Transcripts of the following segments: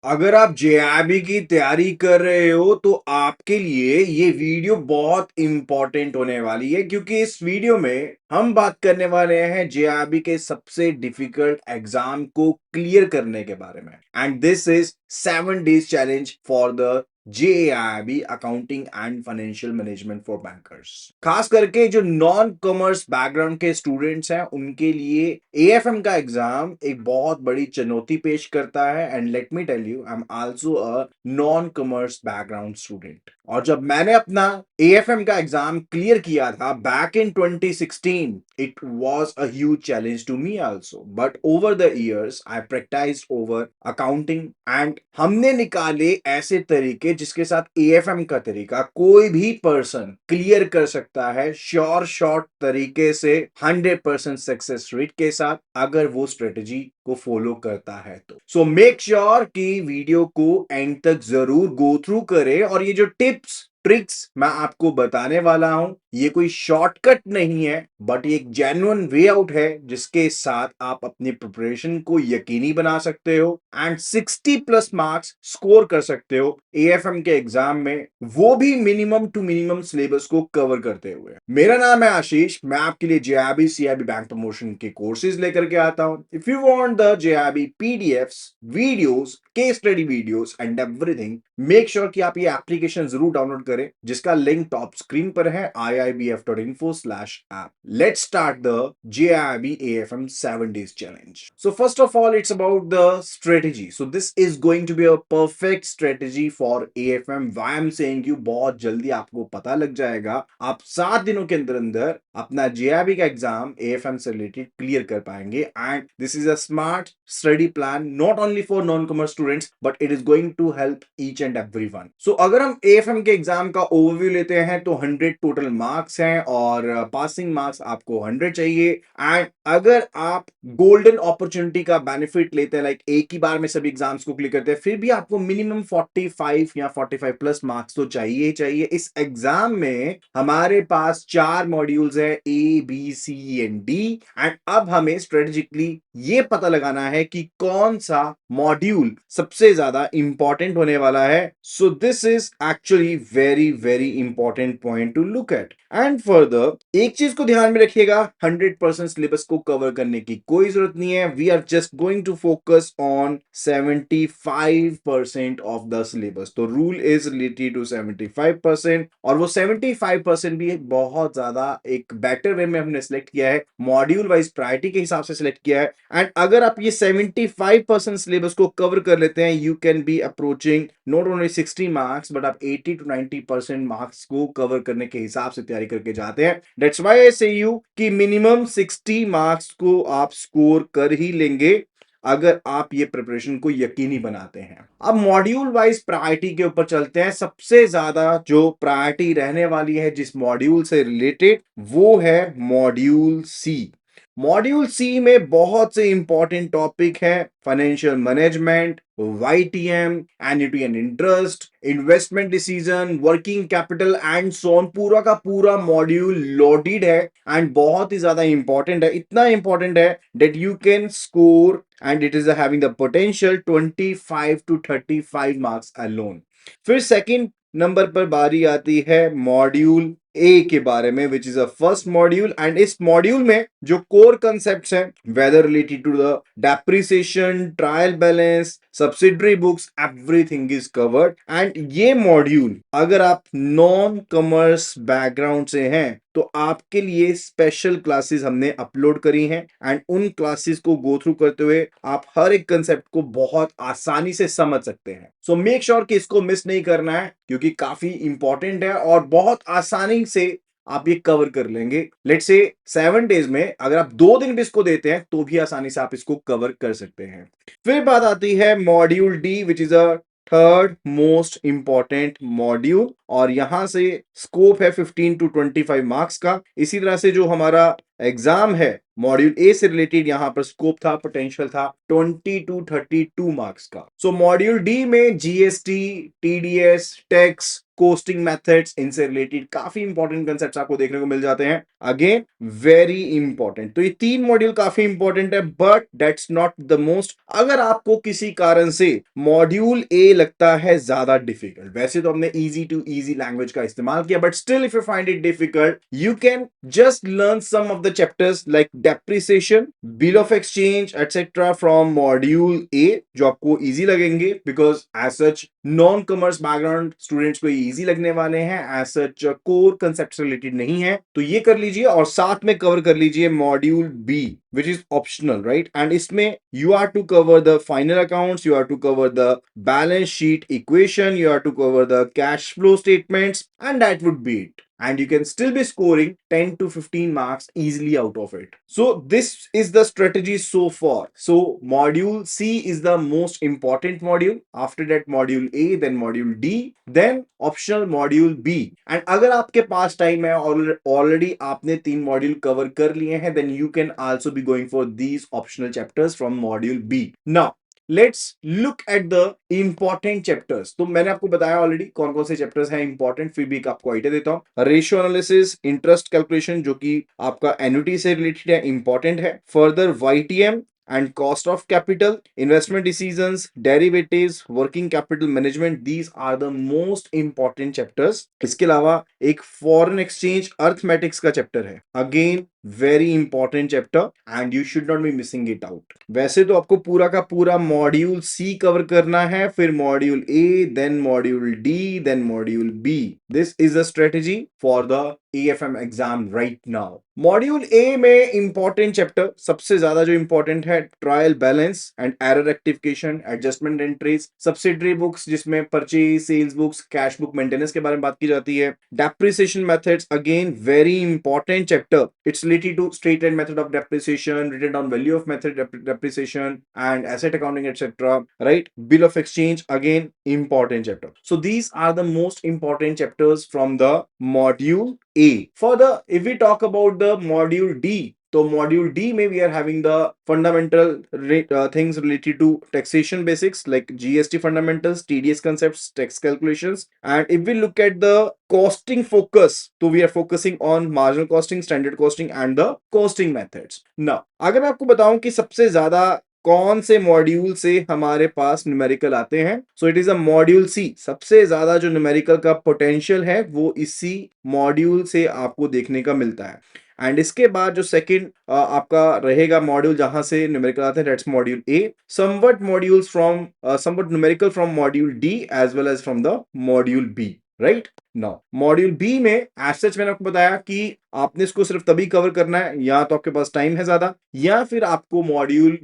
अगर आप जेआरबी की तैयारी कर रहे हो तो आपके लिए ये वीडियो बहुत इंपॉर्टेंट होने वाली है, क्योंकि इस वीडियो में हम बात करने वाले हैं जेआरबी के सबसे डिफिकल्ट एग्जाम को क्लियर करने के बारे में। And this is 7 days challenge for the जेआरबी accounting and financial management for bankers. खास करके जो नॉन कॉमर्स बैकग्राउंड के स्टूडेंट्स हैं उनके लिए एएफएम का एग्जाम एक बहुत बड़ी चुनौती पेश करता है। And let me tell you, I am also a non commerce background student. और जब मैंने अपना एएफएम का एग्जाम क्लियर किया था back in 2016, it was a huge challenge to me also, but over the years I practised over accounting and हमने निकाले ऐसे तरीके जिसके साथ एएफएम का तरीका कोई भी पर्सन क्लियर कर सकता है श्योर शॉर्ट तरीके से 100% सक्सेस रेट के साथ, अगर वो स्ट्रेटेजी को फॉलो करता है तो। सो मेक श्योर कि वीडियो को एंड तक जरूर गो थ्रू करें। और ये जो टिप्स ट्रिक्स मैं आपको बताने वाला हूं, ये कोई शॉर्टकट नहीं है, बट ये एक जेन्युइन वे आउट है जिसके साथ आप अपनी प्रिपरेशन को यकीनी बना सकते हो एंड 60+ मार्क्स स्कोर कर सकते हो एएफएम के एग्जाम में, वो भी मिनिमम टू मिनिमम सिलेबस को कवर करते हुए। मेरा नाम है आशीष, मैं आपके लिए जेआरबी सीआरबी बैंक प्रमोशन के कोर्सेज लेकर के आता हूं। If you want the जेआरबी PDFs, videos, case study videos and everything, make sure कि आप ये एप्लीकेशन जरूर डाउनलोड करें, जिसका लिंक टॉप स्क्रीन पर है iibf.info/app. Let's start the JIRB AFM 7 days challenge. So first of all, it's about the strategy. So this is going to be a perfect strategy for AFM. Why I'm saying you, बहुत जल्दी आपको पता लग जाएगा, आप 7 दिनों के अंदर अंदर अपना JIRB का एग्जाम AFM से रिलेटेड क्लियर कर पाएंगे। And this is a smart study plan not only for non commerce students, but it is going to help each and everyone. So अगर हम एएफएम के एग्जाम का ओवरव्यू लेते हैं तो 100 टोटल मार्क्स हैं और पासिंग मार्क्स आपको 100 चाहिए। एंड अगर आप गोल्डन अपॉर्चुनिटी का बेनिफिट लेते हैं, लाइक एक ही बार में सभी एग्जाम्स को क्लियर करते हैं, फिर भी आपको मिनिमम 45 या 45+ मार्क्स तो चाहिए ही चाहिए। इस एग्जाम में हमारे पास 4 मॉड्यूल्स है, A B C and D. And अब हमें स्ट्रेटेजिकली ये पता लगाना है कि कौन सा मॉड्यूल सबसे ज्यादा इंपॉर्टेंट होने वाला है। सो this is actually very very important point two look at. And further एक चीज को ध्यान में रखिएगा, 100% सिलेबस को कवर करने की कोई जरूरत नहीं है। We are just going to focus on 75% of the syllabus. तो रूल इज रिलेटेड टू 75%, और वो 75% भी बहुत ज्यादा एक बेटर वे में हमने सिलेक्ट किया है, मॉड्यूल वाइज प्रायोरिटी के हिसाब से सिलेक्ट किया है। एंड अगर आप ये 75% सिलेबस को कवर कर लेते हैं, you can B approaching not only 60 marks, but आप 80 to 90% मार्क्स को कवर करने के हिसाब से तैयारी करके जाते हैं। दैट्स व्हाई आई से यू कि मिनिमम 60 मार्क्स को आप स्कोर कर ही लेंगे अगर आप ये प्रिपरेशन को यकीनी बनाते हैं। अब मॉड्यूल वाइज प्रायोरिटी के ऊपर चलते हैं। सबसे ज्यादा जो प्रायोरिटी रहने वाली है जिस मॉड्यूल से रिलेटेड, वो है मॉड्यूल सी। मॉड्यूल सी में बहुत से इंपॉर्टेंट टॉपिक है, financial management, YTM, annuity and interest, investment decision, working capital and so on. पूरा का पूरा मॉड्यूल लोडेड है एंड बहुत ही ज्यादा इंपॉर्टेंट है। इतना इंपॉर्टेंट है that you can score and it is having the potential 25 to 35 marks alone. फिर सेकंड नंबर पर बारी आती है मॉड्यूल ए के बारे में, which is a first module. And इस मॉड्यूल में जो कोर कंसेप्ट्स हैं, whether related to the depreciation, trial balance, subsidiary books, everything is covered. And ये मॉड्यूल अगर आप नॉन कॉमर्स बैकग्राउंड से हैं तो आपके लिए स्पेशल क्लासेस हमने अपलोड करी हैं। एंड उन क्लासेस को गो थ्रू करते हुए आप हर एक कंसेप्ट को बहुत आसानी से समझ सकते हैं। सो मेक श्योर कि इसको मिस नहीं करना है, क्योंकि काफी इंपॉर्टेंट है और बहुत आसानी से आप ये कवर कर लेंगे। लेट्स से 7 डेज में अगर आप 2 दिन भी इसको देते हैं तो भी आसानी से आप इसको कवर कर सकते हैं। फिर बात आती है module D, which is a third most important module, और यहां से स्कोप है 15 to 25 मार्क्स का। इसी तरह से जो हमारा एग्जाम है, मॉड्यूल ए से रिलेटेड यहां पर स्कोप था, पोटेंशियल था 20 to 32 मार्क्स का। सो मॉड्यूल डी में GST, TDS, tax, costing methods, इनसे रिलेटेड काफी इंपॉर्टेंट कंसेप्ट्स आपको देखने को मिल जाते हैं। Again very important. तो ये तीन मॉड्यूल काफी इंपॉर्टेंट है, but that's not the most. अगर आपको किसी कारण से मॉड्यूल ए लगता है ज्यादा डिफिकल्ट, वैसे तो हमने इजी टू इजी लैंग्वेज का इस्तेमाल किया, but still if you find it difficult, you can just learn some of the chapters like depreciation, bill of exchange etcetera from module A, जो आपको इजी लगेंगे, because as such non commerce background students को easy लगने वाले हैं, as such core concept related नहीं है। तो ये कर लीजिए और साथ में कवर कर लीजिए module B, which is optional, right? And इसमें you are to cover the final accounts, you are to cover the balance sheet equation, you are to cover the cash flow statements, and that would be it. And you can still be scoring 10 to 15 marks easily out of it. So this is the strategy so far. So module C is the most important module. After that module A, then module D, then optional module B. And अगर आपके पास time है और already आपने 3 module cover कर लिए हैं, then you can also be going for these optional chapters from module B. Now let's look at the important chapters. तो मैंने आपको बताया ऑलरेडी कौन कौन से चैप्टर्स हैं इंपॉर्टेंट, फिर भी एक आपको आइडिया देता हूं। रेशियो एनालिसिस, इंटरेस्ट कैलकुलेशन जो कि आपका एन्युटी से रिलेटेड है, इंपॉर्टेंट है। Further YTM and cost of capital, investment decisions, derivatives, working capital management, these are the most important chapters. इसके अलावा एक foreign exchange arithmetics का चैप्टर है, again very important chapter and you should not be missing it out. वैसे तो आपको पूरा का पूरा मॉड्यूल सी कवर करना है, फिर module A, then module D, then module B. This is a strategy for the AFM exam right now. Module A में इंपॉर्टेंट चैप्टर सबसे ज्यादा जो इंपॉर्टेंट है, trial balance and error rectification, adjustment entries, subsidiary books जिसमें purchase, sales books, cash book maintenance के बारे में बात की जाती है, depreciation methods, again very important chapter. It's related to straight line method of depreciation, written down value of method depreciation and asset accounting, etc. Right? Bill of exchange, again important chapter. So these are the most important chapters from the module A. Further, if we talk about the module D, तो module D में we are having the fundamental things related to taxation basics like GST fundamentals, TDS concepts, tax calculations, and if we look at the costing focus, तो we are focusing on marginal costing, standard costing and the costing methods. Now अगर मैं आपको बताऊं कि सबसे ज्यादा कौन से मॉड्यूल से हमारे पास न्यूमेरिकल आते हैं, so it is a module C. सबसे ज्यादा जो न्यूमेरिकल का पोटेंशियल है वो इसी मॉड्यूल से आपको देखने का मिलता है। एंड इसके बाद जो सेकंड आपका रहेगा मॉड्यूल जहां से न्यूमेरिकल आते हैं, that's module A. Somewhat modules from somewhat numerical from module D as well as from the module B, right. Now module B में एज सच मैंने आपको बताया कि आपने इसको सिर्फ तभी कवर करना है या तो आपके पास टाइम है ज्यादा, या फिर आपको मॉड्यूल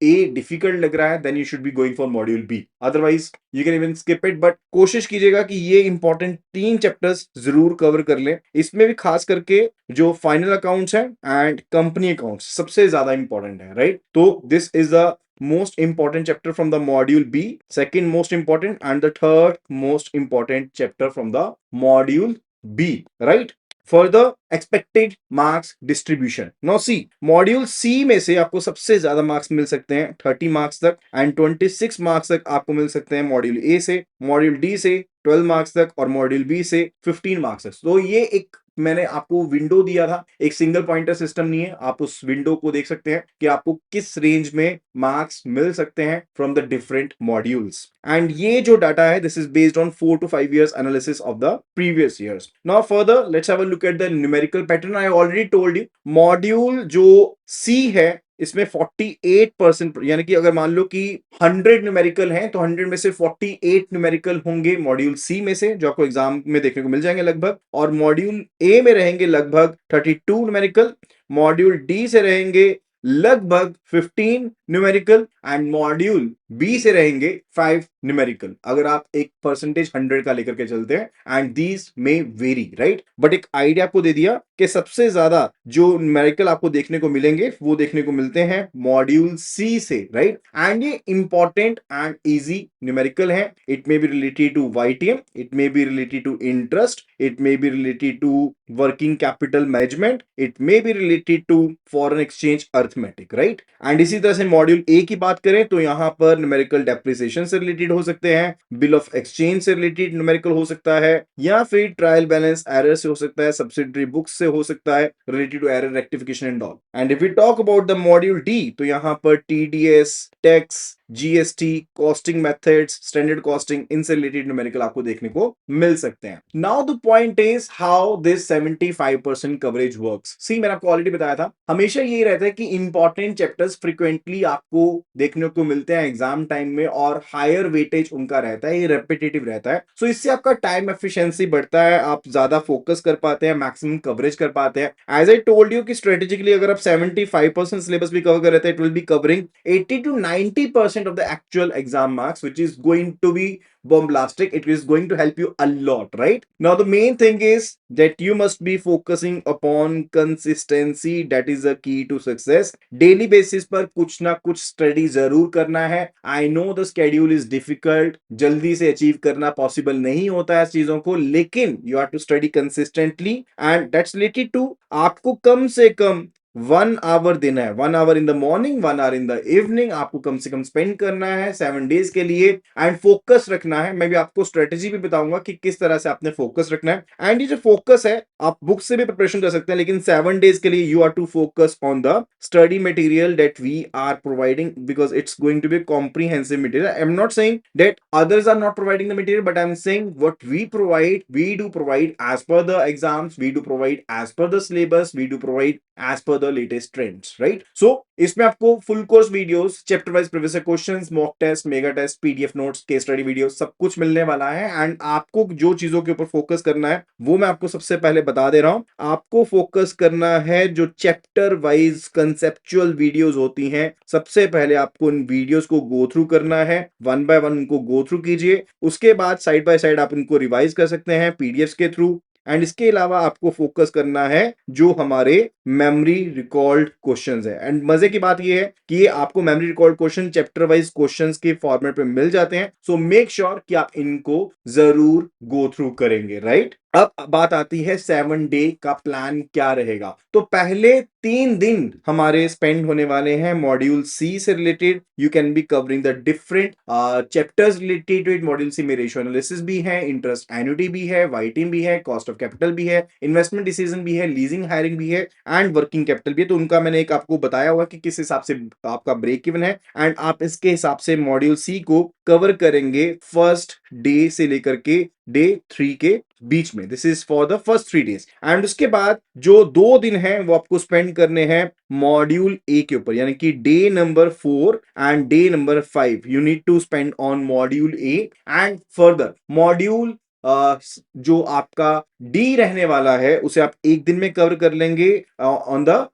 ए डिफिकल्ट लग रहा है, then you should be going for module B, otherwise you can even skip it. But कोशिश कीजिएगा कि ये इंपॉर्टेंट 3 चैप्टर्स जरूर कवर कर लें। इसमें भी खास करके जो फाइनल अकाउंट्स हैं एंड कंपनी अकाउंट्स सबसे ज्यादा इंपॉर्टेंट है, राइट। तो this is the most important chapter from the module B, second most important, and the third most important chapter from the module B, right? Further expected marks distribution. Now see, module C में से आपको सबसे ज्यादा marks मिल सकते हैं 30 marks तक, and 26 marks तक आपको मिल सकते हैं मॉड्यूल ए से, मॉड्यूल डी से 12 मार्क्स तक, और मॉड्यूल बी से 15 मार्क्स तक। तो ये एक मैंने आपको विंडो दिया था, एक सिंगल पॉइंटर सिस्टम नहीं है, आप उस विंडो को देख सकते हैं कि आपको किस रेंज में मार्क्स मिल सकते हैं from the different modules. And ये जो डाटा है, this is based on 4 to 5 years analysis of the previous years. Now further let's have a look at the numerical pattern. I already told you, module जो सी है इसमें 48%, यानी कि अगर मान लो कि 100 न्यूमेरिकल हैं तो 100 में से 48 न्यूमेरिकल होंगे मॉड्यूल सी में से, जो आपको एग्जाम में देखने को मिल जाएंगे लगभग, और मॉड्यूल ए में रहेंगे लगभग 32 न्यूमेरिकल, मॉड्यूल डी से रहेंगे लगभग 15 न्यूमेरिकल, एंड मॉड्यूल बी से रहेंगे 5 न्यूमेरिकल, अगर आप एक परसेंटेज 100 का लेकर के चलते हैं, एंड दीज में वेरी, राइट। बट एक आइडिया आपको दे दिया कि सबसे ज्यादा जो न्यूमेरिकल आपको देखने को मिलेंगे वो देखने को मिलते हैं मॉड्यूल सी से, राइट। एंड ये इंपॉर्टेंट एंड इजी न्यूमेरिकल है। It may be related to YTM, it may be related to interest, it may be related to working capital management, it may be related to foreign exchange arithmetic, right. And इसी तरह से module A की बात करें तो यहां पर numerical depreciation से रिलेटेड हो सकते हैं, बिल ऑफ एक्सचेंज से रिलेटेड न्यूमेरिकल हो सकता है, या फिर ट्रायल बैलेंस एरर से हो सकता है, सब्सिडरी बुक्स से हो सकता है, related to error rectification and all. And if we talk about the module D तो यहां पर TDS, tax, GST, costing methods, standard costing, इनसे रिलेटेड न्यूमेरिकल आपको देखने को मिल सकते हैं। Now the point is how this 75% coverage works. See, मैंने आपको ऑलरेडी बताया था, हमेशा यही रहता है कि इंपॉर्टेंट चैप्टर्स फ्रीक्वेंटली आपको देखने को मिलते हैं एग्जाम टाइम में, और हायर वेटेज उनका रहता है, ये रेपिटेटिव रहता है। सो इससे आपका टाइम एफिशिएंसी बढ़ता है, आप ज्यादा फोकस कर पाते हैं, मैक्सिमम कवरेज कर पाते हैं। एज आई टोल्ड यू कि स्ट्रेटेजिकली अगर आप 75% सिलेबस भी कवर कर रहे थे, it will be covering 80 to 90% of the actual exam marks, which is going to be bombastic. It is going to help you a lot, right? Now the main thing is that you must be focusing upon consistency. That is the key to success. Daily basis पर कुछ ना कुछ study जरूर करना है। I know the schedule is difficult, जल्दी से achieve करना पॉसिबल नहीं होता है चीजों को, लेकिन you have to study consistently, and that's related to आपको कम से कम 1 आवर देना है, 1 hour in the morning, 1 hour in the evening, आपको कम से कम स्पेंड करना है 7 डेज के लिए, एंड फोकस रखना है। मैं भी आपको स्ट्रेटेजी भी बताऊंगा कि किस तरह से आपने फोकस रखना है। एंड ये जो फोकस है, आप बुक से भी प्रिपरेशन कर सकते हैं, लेकिन 7 डेज के लिए you are to focus on the study material that we are providing, because it's going to be comprehensive material. I am not saying that others are not providing the material, but I'm saying what we provide, we do provide as per the exams, we do provide as per the syllabus, we do provide as per the latest trends, right? So इसमें आपको full course videos, chapter wise previous questions, mock test, mega test, PDF notes, case study video, सब कुछ मिलने वाला है। And आपको जो चीजों के ऊपर फोकस करना है वो मैं आपको सबसे पहले बता दे रहा हूं। आपको फोकस करना है जो चैप्टर वाइज कंसेप्चुअल वीडियोस होती हैं, सबसे पहले आपको इन वीडियोस को गो थ्रू करना है, 1 by 1 उनको गो थ्रू कीजिए। उसके बाद साइड बाय साइड आप उनको रिवाइज कर सकते हैं पीडीएफ के थ्रू। एंड इसके अलावा आपको फोकस करना है जो हमारे मेमोरी रिकॉल्ड क्वेश्चंस है। एंड मजे की बात ये है कि ये आपको memory recalled question chapter wise questions के फॉर्मेट पे मिल जाते हैं। सो मेक श्योर कि आप इनको जरूर गो थ्रू करेंगे, राइट। अब बात आती है 7 डे का प्लान क्या रहेगा। तो पहले 3 दिन हमारे स्पेंड होने वाले हैं मॉड्यूल सी से related. You can be covering the different chapters related to it. Module C में रेशियो एनालिसिस भी है, इंटरेस्ट एन्युटी भी है, वाईटीएम भी है, कॉस्ट ऑफ कैपिटल भी है, इन्वेस्टमेंट डिसीजन भी है, लीजिंग हायरिंग भी है, एंड वर्किंग कैपिटल भी है। तो उनका मैंने एक आपको बताया हुआ कि किस हिसाब से आपका ब्रेक इवन है, एंड आप इसके हिसाब से मॉड्यूल सी को कवर करेंगे फर्स्ट डे से लेकर के डे 3 के बीच में। This is for the first 3 days. And उसके बाद जो 2 दिन है वो आपको स्पेंड करने हैं मॉड्यूल ए के ऊपर, यानी कि day number 4 and day number 5 you need to spend on module A. And further module जो आपका डी रहने वाला है उसे आप एक दिन में कवर कर लेंगे ऑन द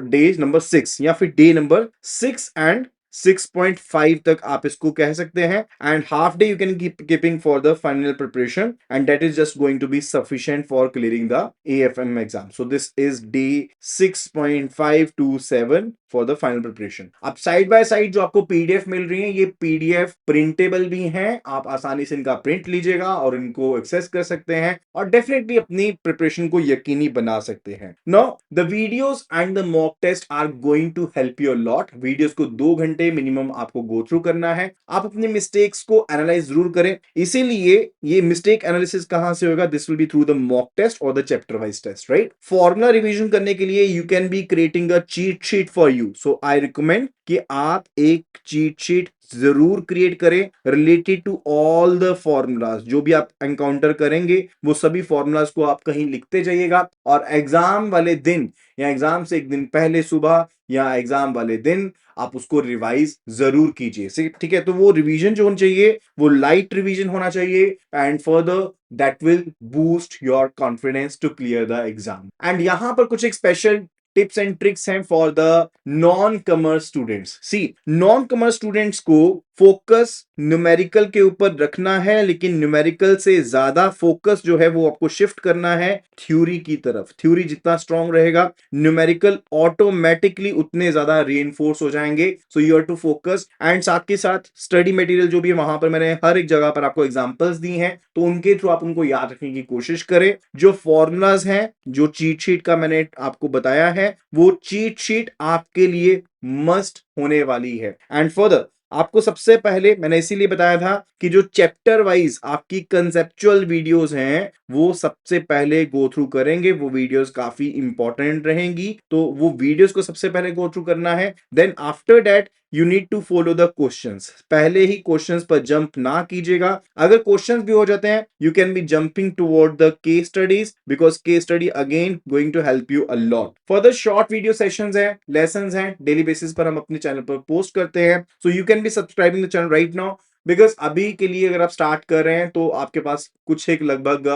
डे नंबर 6, या फिर डे नंबर 6 एंड 6.5 तक आप इसको कह सकते हैं। And half day you can keeping for the final preparation, and that is just going to be sufficient for clearing the AFM exam. So this is day 6.5 to 7 for the final preparation. अब side by side जो आपको PDF मिल रही है, ये PDF printable भी हैं, आप आसानी से इनका प्रिंट लीजिएगा और इनको एक्सेस कर सकते हैं, और डेफिनेटली अपनी प्रिपरेशन को यकीनी बना सकते हैं। Now the videos and the mock test are going to help you a lot. Videos को 2 घंटे मिनिमम आपको गो थ्रू करना है। आप अपने मिस्टेक्स को एनालाइज जरूर करें, इसीलिए ये मिस्टेक एनालिसिस कहां से होगा, this will be through the mock test और the chapter wise test, right. Formula revision करने के लिए you can be creating a cheat sheet for you. So I recommend कि आप एक चीट शीट जरूर क्रिएट करें related to all the formulas. जो भी आप एनकाउंटर करेंगे वो सभी फॉर्मूलाज को आप कहीं लिखते जाइएगा, और एग्जाम वाले दिन या एग्जाम से एक दिन पहले सुबह या एग्जाम वाले दिन आप उसको रिवाइज जरूर कीजिए, ठीक है। तो वो रिवीजन जो होना चाहिए वो लाइट रिवीजन होना चाहिए, and further that will boost your confidence to clear the exam. And यहां पर कुछ एक स्पेशल टिप्स एंड ट्रिक्स हैं for the non commerce students. See, non commerce students को फोकस न्यूमेरिकल के ऊपर रखना है, लेकिन न्यूमेरिकल से ज्यादा फोकस जो है वो आपको शिफ्ट करना है थ्योरी की तरफ। थ्योरी जितना स्ट्रांग रहेगा, न्यूमेरिकल ऑटोमेटिकली उतने ज्यादा रीइंफोर्स हो जाएंगे। So you are to focus, and साथ के साथ स्टडी मटेरियल जो भी है वहां पर मैंने हर एक जगह पर आपको एग्जांपल्स दी हैं, तो उनके थ्रू आप उनको याद रखने की कोशिश करें। जो फॉर्मूलाज हैं, जो चीट शीट का मैंने आपको बताया है, वो चीट शीट आपके लिए मस्ट होने वाली है। एंड फर्दर आपको सबसे पहले मैंने इसीलिए बताया था कि जो चैप्टर वाइज आपकी कंसेप्चुअल वीडियोस हैं वो सबसे पहले गो थ्रू करेंगे। वो वीडियोस काफी इंपॉर्टेंट रहेंगी, तो वो वीडियोस को सबसे पहले गो थ्रू करना है। Then after that you need to follow the questions. पहले ही क्वेश्चंस पर जंप ना कीजिएगा। अगर क्वेश्चंस भी हो जाते हैं, you can be jumping toward the case studies, because case study again going to help you a lot. Further short video sessions हैं, लेसंस हैं, डेली बेसिस पर हम अपने चैनल पर पोस्ट करते हैं। So you can be subscribing the channel right now, because अभी के लिए अगर आप स्टार्ट कर रहे हैं तो आपके पास कुछ एक लगभग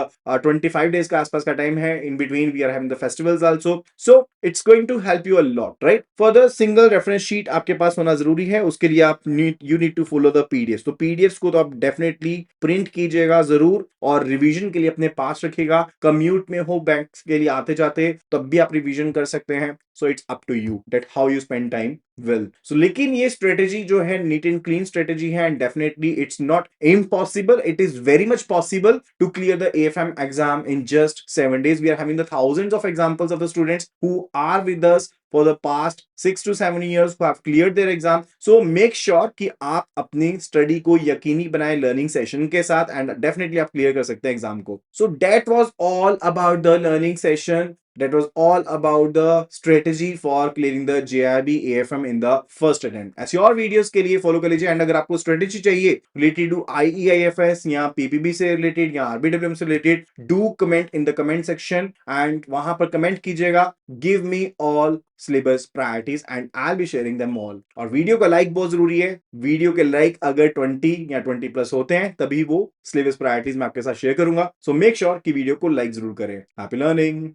25 डेज का आसपास का टाइम है। In between we are having the festivals also, so it's going to help you a lot, right. Further single reference sheet आपके पास होना जरूरी है। उसके लिए आप you need to follow the PDF. तो पीडीएफ को तो आप डेफिनेटली प्रिंट कीजिएगा जरूर, और रिवीजन के लिए अपने पास रखिएगा। कम्यूट में हो, बैंक के लिए आते जाते, तब भी आप रिवीजन कर सकते हैं। So it's up to you that how you spend time well. So लेकिन ये स्ट्रेटेजी जो है नीट एंड क्लीन स्ट्रेटेजी है, and definitely it's not impossible, it is very much possible to clear the AFM exam in just 7 days. We are having the thousands of examples of the students who are with us for the past 6 to 7 years who have cleared their exam. So make sure कि आप अपनी study को यकीनी बनाए learning session के साथ, and definitely आप clear कर सकते हैं एग्जाम को। So that was all about the learning session. That was all about the strategy for clearing the JIB AFM in the first attempt. As your videos के लिए follow कर लीजिए, and अगर आपको स्ट्रेटेजी चाहिए रिलेटेड टू IEIFS या PPB से related या RBWM से related, do comment in the comment section, and वहां पर कमेंट कीजिएगा, give me all syllabus priorities and I will be sharing them all. और वीडियो का लाइक बहुत जरूरी है। वीडियो के लाइक अगर 20 या 20+ होते हैं, तभी वो सिलेबस प्रायोरिटीज मैं आपके साथ शेयर करूंगा। सो मेक श्योर कि वीडियो को लाइक जरूर करें। Happy learning.